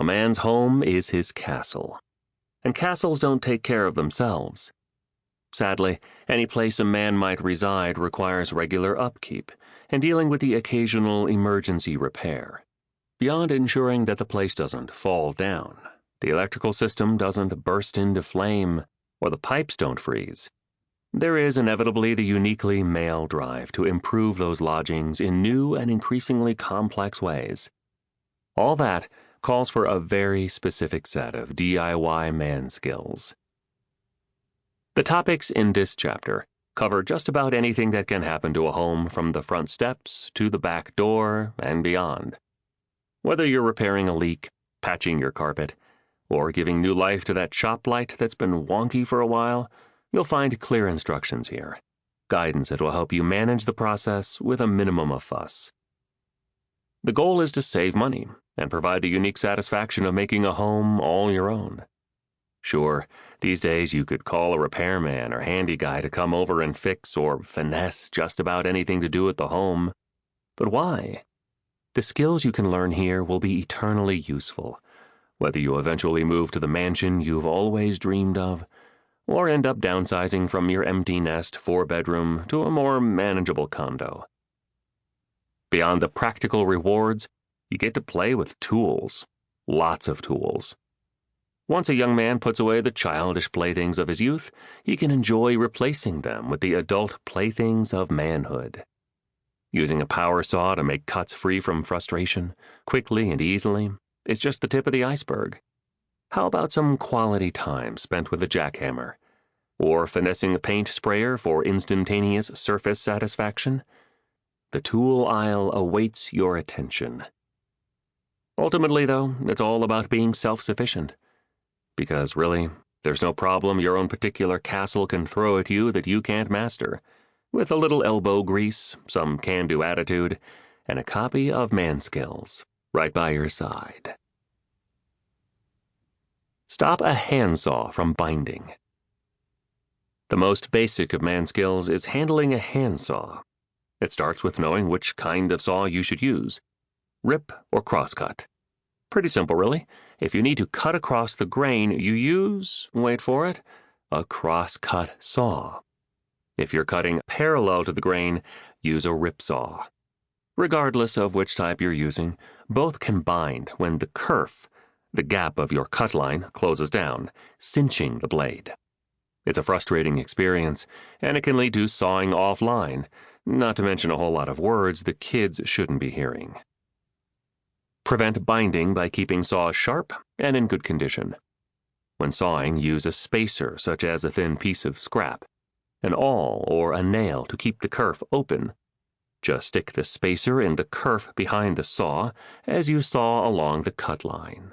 man's home is his castle, and castles don't take care of themselves. Sadly, any place a man might reside requires regular upkeep and dealing with the occasional emergency repair. Beyond ensuring that the place doesn't fall down, the electrical system doesn't burst into flame, or the pipes don't freeze, there is inevitably the uniquely male drive to improve those lodgings in new and increasingly complex ways. All that calls for a very specific set of DIY man skills. The topics in this chapter cover just about anything that can happen to a home from the front steps to the back door and beyond. Whether you're repairing a leak, patching your carpet, or giving new life to that shop light that's been wonky for a while, you'll find clear instructions here, guidance that will help you manage the process with a minimum of fuss. The goal is to save money and provide the unique satisfaction of making a home all your own. Sure, these days you could call a repairman or handy guy to come over and fix or finesse just about anything to do with the home. But why? The skills you can learn here will be eternally useful, whether you eventually move to the mansion you've always dreamed of, or end up downsizing from your empty nest 4-bedroom to a more manageable condo. Beyond the practical rewards, you get to play with tools. Lots of tools. Once a young man puts away the childish playthings of his youth, he can enjoy replacing them with the adult playthings of manhood. Using a power saw to make cuts free from frustration, quickly and easily, is just the tip of the iceberg. How about some quality time spent with a jackhammer? Or finessing a paint sprayer for instantaneous surface satisfaction? The tool aisle awaits your attention. Ultimately, though, it's all about being self-sufficient. Because really, there's no problem your own particular castle can throw at you that you can't master, with a little elbow grease, some can-do attitude, and a copy of Manskills right by your side. Stop a handsaw from binding. The most basic of Manskills is handling a handsaw. It starts with knowing which kind of saw you should use, rip or crosscut. Pretty simple, really. If you need to cut across the grain, you use, wait for it, a cross-cut saw. If you're cutting parallel to the grain, use a rip saw. Regardless of which type you're using, both can bind when the kerf, the gap of your cut line, closes down, cinching the blade. It's a frustrating experience, and it can lead to sawing offline, not to mention a whole lot of words the kids shouldn't be hearing. Prevent binding by keeping saws sharp and in good condition. When sawing, use a spacer such as a thin piece of scrap, an awl or a nail to keep the kerf open. Just stick the spacer in the kerf behind the saw as you saw along the cut line.